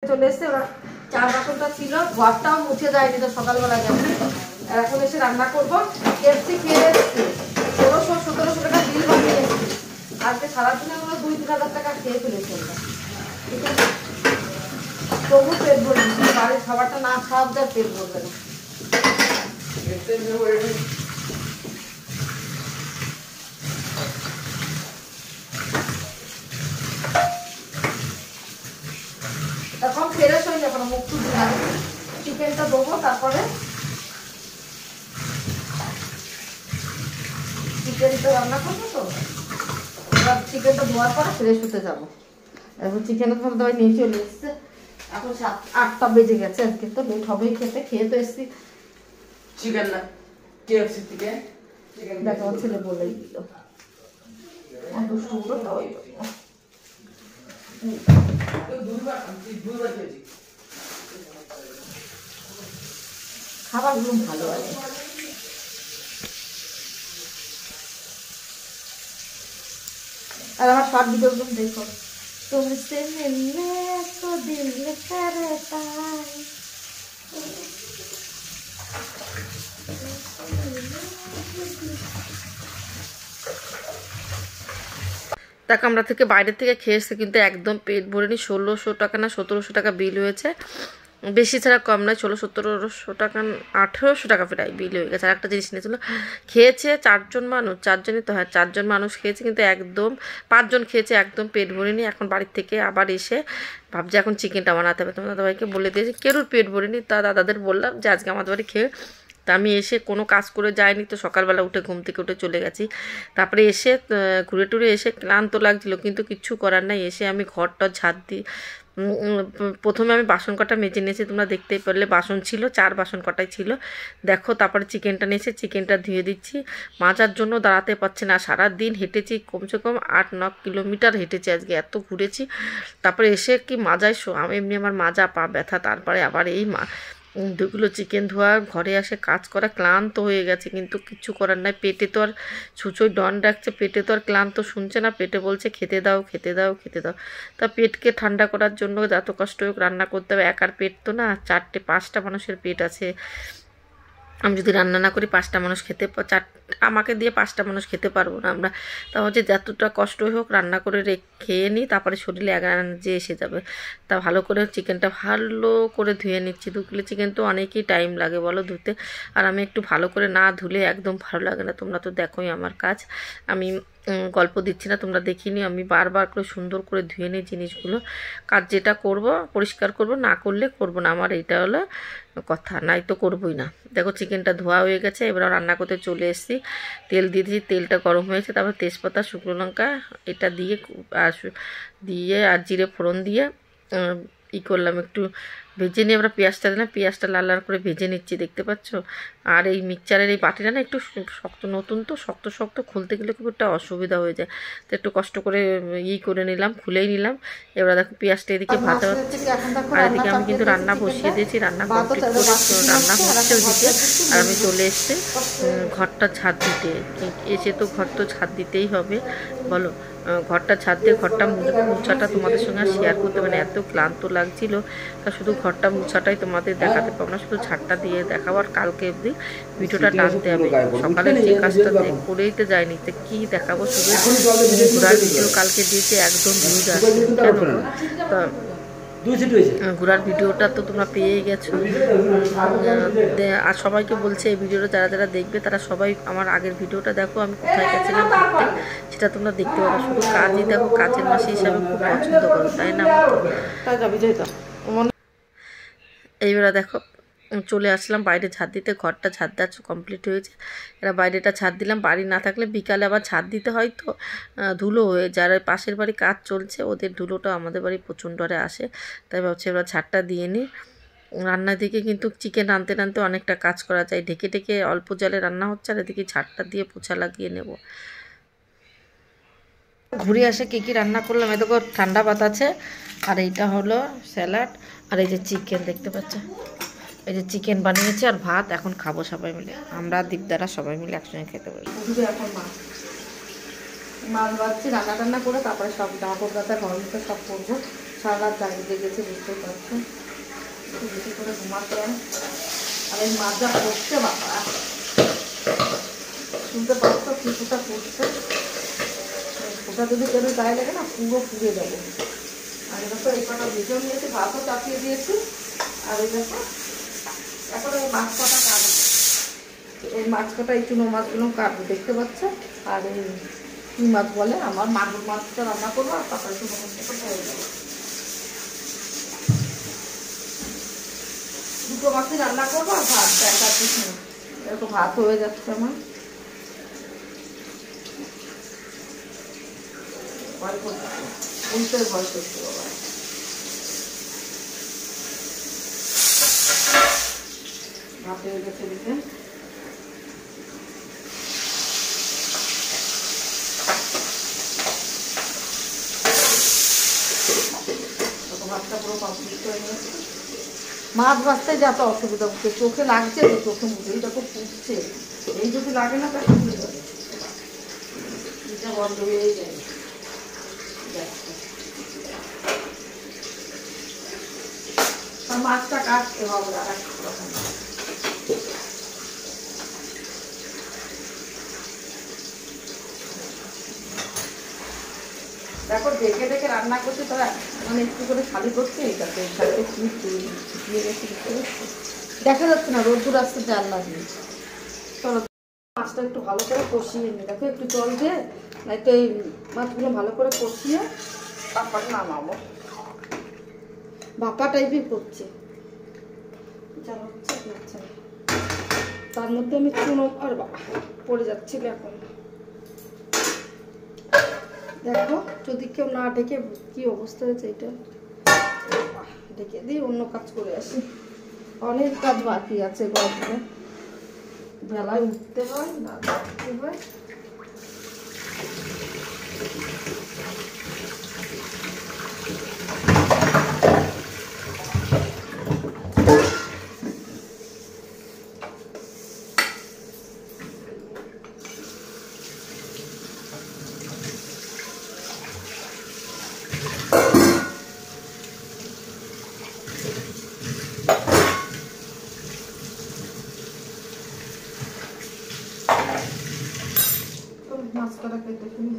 চলে এসছে ওরা চার বাসনটা ছিল, ঘরটাও মুছে যায়নি তো সকালবেলা গেছে। এখন এসে রান্না করবো। এসছি খেয়ে এসছি 1600-1700 টাকা বিল বানিয়ে এসছি। আজকে সারাদিনে আমরা 2-3 হাজার টাকা খেয়ে ফেলেছি আমরা, ঠিক আছে। তবু পেট ভরবে, বাড়ির খাবারটা না খাওয়া যায় পেট ভরবে না। এখন ফ্রেশ হয়ে যাবে, মুখ টুক ধুয়ে চিকেনটা দেবো, তারপরে চিকেনটা রান্না করবো। তো এবার চিকেনটা ধোয়ার পরে ফ্রেশ হতে যাবো। এখন চিকেনের খাবার দাবার নিয়ে চলে এসছে। এখন 7-8টা বেজে গেছে, আজকে তো লেট হবেই খেতে। খেয়ে তো এসছি চিকেন না কেএফসি থেকে দেখো ছেলে বলেই দিল খাবারগুলো ভালো আছে। আর আমার শর্ট ভিডিওগুলো দেখো। तुमसे मिलने को दिल करता है। কামরা থেকে বাইরে থেকে খেয়ে এসছে, কিন্তু একদম পেট ভরেনি। 1600 টাকা না 1700 টাকা বিল হয়েছে, বেশি ছাড়া কম নয়। 1600-1700 টাকা 1800 টাকা প্রায় বিল হয়ে গেছে। আর একটা জিনিস নিয়েছিল, খেয়েছে 4 জন মানুষ, 4জনই তো, হ্যাঁ 4জন মানুষ খেয়েছে, কিন্তু একদম 5জন খেয়েছে, একদম পেট ভরেনি। এখন বাড়ির থেকে আবার এসে ভাবছি এখন চিকেনটা বানাতে হবে। তোমার দাদাভাইকে বলে দিয়েছি, কেউর পেট ভরেনি। তা দাদাদের বললাম যে আজকে আমাদের বাড়ি খেয়ে। তা আমি এসে কোনো কাজ করে যাইনি, তো সকালবেলা উঠে ঘুম থেকে উঠে চলে গেছি। তারপরে এসে ঘুরে টুরে এসে ক্লান্ত লাগছিলো, কিন্তু কিচ্ছু করার নাই। এসে আমি ঘরটা ঝাড় দিই। প্রথমে আমি বাসন কটা মেজে নিয়েছি, তোমরা দেখতেই পারলে বাসন ছিল 4 বাসন কটাই ছিল। দেখো তারপরে চিকেনটা নিয়েছি, চিকেনটা ধুয়ে দিচ্ছি। মাজার জন্য দাঁড়াতে পারছে না, সারাদিন হেঁটেছি, কমসে কম 8-9 কিলোমিটার হেঁটেছি আজকে, এত ঘুরেছি। তারপরে এসে কি মাজায় আমি এমনি আমার মাজা পা ব্যথা, তারপরে আবার এই 2 কিলো চিকেন ধোয়া, ঘরে আসে কাজ করা, ক্লান্ত হয়ে গেছে, কিন্তু কিচ্ছু করার নাই। পেটে তো আর ছুঁচোয় ডন ডাকছে, পেটে তো আর ক্লান্ত শুনছে না, পেটে বলছে খেতে দাও খেতে দাও খেতে দাও। তা পেটকে ঠান্ডা করার জন্য যত কষ্ট হোক রান্না করতে হবে। একার পেট তো না, 4-5টা মানুষের পেট আছে। আমি যদি রান্না না করি 5টা মানুষ খেতে, আমাকে দিয়ে 5টা মানুষ খেতে পারবো না আমরা। তা হচ্ছে যতটা কষ্ট হোক রান্না করে খেয়ে নিই, তারপরে শরীরে যে এসে যাবে। তা ভালো করে চিকেনটা ভালো করে ধুয়ে নিচ্ছি। 2 কিলো চিকেন তো অনেকই টাইম লাগে বলো ধুতে, আর আমি একটু ভালো করে না ধুলে একদম ভালো লাগে না। তোমরা তো দেখোই আমার কাজ, আমি গল্প দিচ্ছি না, তোমরা দেখিনি। আমি বারবার করে সুন্দর করে ধুয়ে নিই জিনিসগুলো। কাজ যেটা করব পরিষ্কার করব, না করলে করব না, আমার এইটা হলো কথা, নাই তো করবই না। দেখো চিকেনটা ধোয়া হয়ে গেছে, এবার রান্না করতে চলে এসেছি। তেল দিয়ে দিয়েছি, তেলটা গরম হয়েছে, তারপর তেজপাতা শুকনো লঙ্কা এটা দিয়ে আর জিরে ফোড়ন দিয়ে করলাম, একটু ভেজে নিয়ে আমরা পেঁয়াজটা দিলাম। পেঁয়াজটা লাল লাল করে ভেজে নিচ্ছি, দেখতে পাচ্ছ। আর এই মিক্সচারের এই বাটিটা না একটু শক্ত, নতুন তো শক্ত শক্ত, খুলতে গেলে খুব একটা অসুবিধা হয়ে যায়। তো একটু কষ্ট করে করে নিলাম, খুলেই নিলাম। এবার দেখো পেঁয়াজটা এদিকে ভাজা হচ্ছে, আর এদিকে আমি কিন্তু রান্না বসিয়ে দিয়েছি, রান্না কমপ্লিট করে রান্না হচ্ছে ওদিকে। আর আমি চলে এসেছি ঘরটা ঝাড় দিতে। এসে তো ঘর তো ঝাড় দিতেই হবে বলো। ঘরটা ছাদ দিয়ে ঘরটা মুছাটা তোমাদের সঙ্গে শেয়ার করতে পারি, এত ক্লান্ত লাগছিল। তা শুধু ঘরটা মুছাটাই তোমাদের দেখাতে পারবো না, শুধু ছাদটা দিয়ে দেখাবো। আর কালকে অবধি ভিডিওটা টানতে হবে, সকালে যে কাজটা করেই তো যায়নি, তো কী দেখাবো। শুধু ঘোরার ভিডিও কালকে দিয়েছে, একদম ভিউজ আসছে কেন। তা ঘোরার ভিডিওটা তো তোমরা পেয়েই গেছো। আর সবাইকে বলছে এই ভিডিওটা যারা যারা দেখবে তারা সবাই আমার আগের ভিডিওটা দেখো, আমি কোথায় গেছিলাম ঘুরতে, সেটা তোমরা দেখতে পাবো। শুধু কাজই দেখো, কাজের মাসি হিসাবে খুব পছন্দ করো, তাই না? এইবারে দেখো চলে আসলাম বাইরে ঝাড় দিতে। ঘরটা ঝাড় দেওয়া কমপ্লিট হয়েছে, এরা বাইরেটা ঝাড় দিলাম। বাড়ি না থাকলে বিকালে আবার ঝাড় দিতে হয়, তো ধুলো হয়ে, যারা পাশের বাড়ি কাজ চলছে ওদের ধুলোটা আমাদের বাড়ি প্রচণ্ড হারে আসে। তাই ভাবছি এবার ঝাড়টা দিয়ে নিই। রান্নার দিকে কিন্তু চিকেন রাঁধতে রাঁধতে অনেকটা কাজ করা যায়, ঢেকে ঢেকে অল্প জলে রান্না হচ্ছে, আর এদিকে ঝাড়টা দিয়ে পোছা লাগিয়ে নেব। ঘুরে আসে কী কী রান্না করলাম, এ দেখো ঠান্ডা ভাত আছে, আর এইটা হলো স্যালাড, আর এই যে চিকেন দেখতে পাচ্ছ, এই যে চিকেন বানিয়েছি আর ভাত। এখন খাবো সবাই মিলে, আমরা দীপদারা সবাই মিলে একসঙ্গে খেতে পারি। এখন মাছ ভাজছি, রান্না টান্না করে তারপরে সব জামা কাপড় সব করবো। সারা রাত জাগিয়ে গেছে, বুঝতে পারছো, বেশি করে ঘুমাতে হয়। আর এই মাজা পড়ছে বাবা, শুনতে পারছো কি ফোটা পড়ছে, ফোটা যদি কেন গায়ে লাগে না পুরো পুড়ে যাবে। আর দেখো এই কটা ভিজেও নিয়েছি, ভাতও চাপিয়ে দিয়েছি। আর এই দেখো এখন এই মাছ কটা কাটবো, এই মাছ কটা এই চুনো মাছগুলো কাটবো, দেখতে পাচ্ছ। আর এই কি মাছ বলে, আমার মাগুর মাছটা রান্না করবো, আর তারপরে চুনো মাছটা হয়ে যাবে। দুটো মাছই রান্না করবো, আর ভাত একটা কিছু এরকম ভাত হয়ে যাচ্ছে আমার। ভয় করতে উল্টে ভয় করতে বাবা। ভাত হয়ে গেছে দিতে, ভাতটা পুরো কমপ্লিট করে নিয়েছে। মাছ ভাজতে যত অসুবিধা হচ্ছে, চোখে লাগছে তো, চোখে মুখে এইটা খুব ফুটছে, এই যদি লাগে না তা ফুটে যাবে, এটা বন্ধ হয়ে যায়। মাছটা কাটতে হবে আর এক রকম। দেখো দেখে দেখে রান্না করছি, তারা মানে একটু করে খালি করছে, এটাতে ছিটিয়ে গেছে, দেখা যাচ্ছে না, রোদ্দুর আসতে জানলা দিয়ে। চলো মাছটা একটু ভালো করে কষিয়ে নিই, দেখো একটু জল দিয়ে নয়তো এই মাছগুলো ভালো করে কষিয়ে তারপর নামাবো। ভাপা টাইপের করছে, জানো হচ্ছে কি হচ্ছে না। তার মধ্যে আমি চুনো আর পড়ে যাচ্ছিল এখন। দেখো যদি কেউ না ডেকে কি অবস্থা হয়েছে, এটা ডেকে দিয়ে অন্য কাজ করে আসি, অনেক কাজ বাকি আছে গল্পে। বেলায় উঠতে হয় না, উঠতে হয়। মাছ করা খেতে শুনি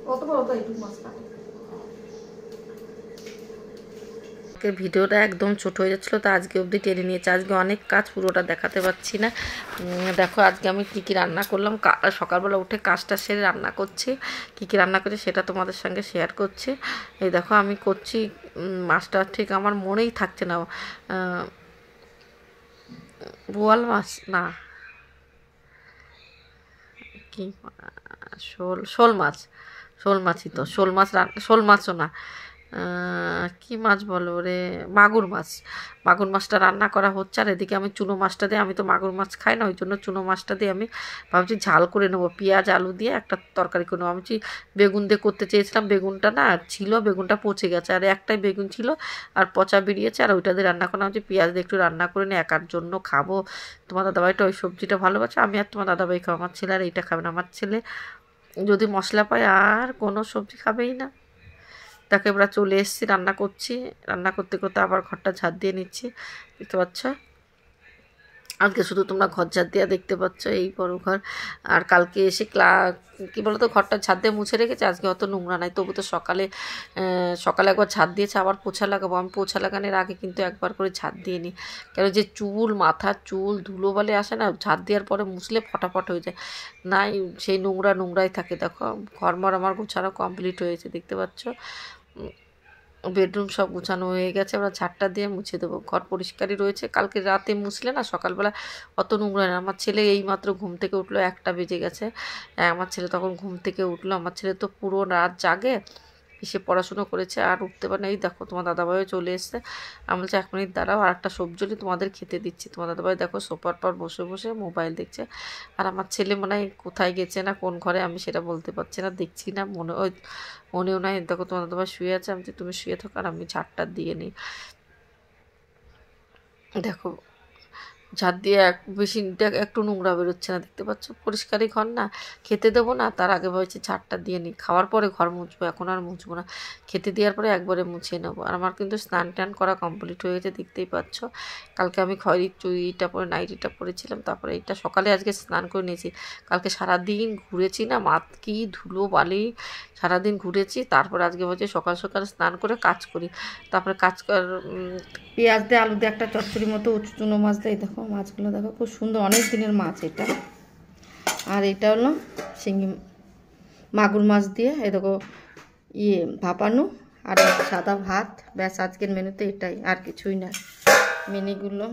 কত বড় তো এইটুকু মাছ কাটে। ভিডিওটা একদম ছোট হয়ে যাচ্ছিলো, তো আজকে অবধি টেনে নিয়েছে। আজকে অনেক কাজ, পুরোটা দেখাতে পারছি না। দেখো আজকে আমি কী কী রান্না করলাম, সকালবেলা উঠে কাজটা সেরে রান্না করছি। কী কী রান্না করছি সেটা তোমাদের সঙ্গে শেয়ার করছি। এই দেখো আমি করছি মাছটা, ঠিক আমার মনেই থাকছে না, বোয়াল মাছ না, কি শোল মাছ, শোল মাছই তো, শোল মাছও না, কি মাছ বলো রে, মাগুর মাছটা রান্না করা হচ্ছে। আর এদিকে আমি চুনো মাছটা দিয়ে, আমি তো মাগুর মাছ খাই না, ওই জন্য চুনো মাছটা দিয়ে আমি ভাবছি ঝাল করে নেবো, পেঁয়াজ আলু দিয়ে একটা তরকারি করে নেবো। আমি বেগুন দিয়ে করতে চেয়েছিলাম, বেগুনটা না ছিল, বেগুনটা পচে গেছে, আর একটাই বেগুন ছিল আর পচা বেরিয়েছে, আর ওইটা দিয়ে রান্না করলাম। যে পেঁয়াজ দিয়ে একটু রান্না করে নিই, একার জন্য খাবো। তোমার দাদাভাইটা ওই সবজিটা ভালোবাসে, আমি আর তোমার দাদাভাই খাবো, আমার ছেলে আর এইটা খাবে না। আমার ছেলে যদি মশলা পায় আর কোনো সবজি খাবেই না। তাকে এবার চলে এসেছি, রান্না করছি, রান্না করতে করতে আবার ঘরটা ঝাড় দিয়ে নিচ্ছি, দেখতে পাচ্ছ। আজকে শুধু তোমরা ঘর ঝাড় দেওয়া দেখতে পাচ্ছ, এই বড় ঘর। আর কালকে এসে কী বলতো, ঘরটা ঝাড় দিয়ে মুছে রেখেছে, আজকে অত নোংরা নাই, তবু তো সকালে একবার ঝাড় দিয়েছে, আবার পোছা লাগাবো। আমি পোছা লাগানোর আগে কিন্তু একবার করে ঝাড় দিয়ে নিই, কেন যে চুল, মাথার চুল ধুলো বলে আসে না, ঝাড় দেওয়ার পরে মুছলে ফটাফট হয়ে যায়, নাই সেই নোংরাই থাকে। দেখো ঘরমর আমার গোছানো কমপ্লিট হয়েছে, দেখতে পাচ্ছ। বেডরুম সব গুছানো হয়ে গেছে, আমরা ঝাড়টা দিয়ে মুছে দেবো। ঘর পরিষ্কারই রয়েছে, কালকে রাতে মুছলে না সকালবেলা অত নোংরা না। আমার ছেলে এইমাত্র ঘুম থেকে উঠলো, 1টা বেজে গেছে, আমার ছেলে তখন ঘুম থেকে উঠলো। আমার ছেলে তো পুরো রাত জাগে, এসে পড়াশুনো করেছে আর উঠতে পারে না। এই দেখো তোমার দাদাভাইও চলে এসছে, আমি বলছি 1 মিনিট দাঁড়াও, আর একটা সবজি তোমাদের খেতে দিচ্ছি। তোমার দাদাভাই দেখো সোফার পর বসে বসে মোবাইল দেখছে, আর আমার ছেলে মনে হয় কোথায় গেছে না কোন ঘরে, আমি সেটা বলতে পারছি না, দেখছি না, মনেও নাই। দেখো তোমার দাদাভাই শুয়ে আছে, আমি তুমি শুয়ে থাকো আর আমি ঝাড়টা দিয়ে নিই। দেখো ঝাড় দিয়ে বেশিটা একটু নোংরা বেরোচ্ছে না, দেখতে পাচ্ছ? পরিষ্কারই ঘর না, খেতে দেবো না তার আগে ভাবছি ঝাড়টা দিয়ে নিই, খাওয়ার পরে ঘর মুছবো, এখন আর মুছবো না, খেতে দেওয়ার পরে একবারে মুছিয়ে নেবো। আর আমার কিন্তু স্নান টান করা কমপ্লিট হয়ে গেছে, দেখতেই পাচ্ছ। কালকে আমি খয়েরি চুড়িটা পরে নাইটিটা পরেছিলাম, তারপরে এইটা সকালে আজকে স্নান করে নিয়েছি। কালকে সারাদিন ঘুরেছি না, কি ধুলো বালি, সারাদিন ঘুরেছি। তারপর আজকে ভাবছি সকাল সকাল স্নান করে কাজ করি, তারপরে কাজ কর পেঁয়াজ দিয়ে আলু দিয়ে একটা চচ্চড়ির মতো চুনো মাছ দেয়। দেখো মাছগুলো দেখো, খুব সুন্দর, অনেক দিনের মাছ এটা। আর এটা হলো শিঙি মাগুর মাছ দিয়ে এ দেখো ভাপানো, আর সাদা ভাত। ব্যাস আজকের মেনুতে এটাই, আর কিছুই না। মিনিগুলো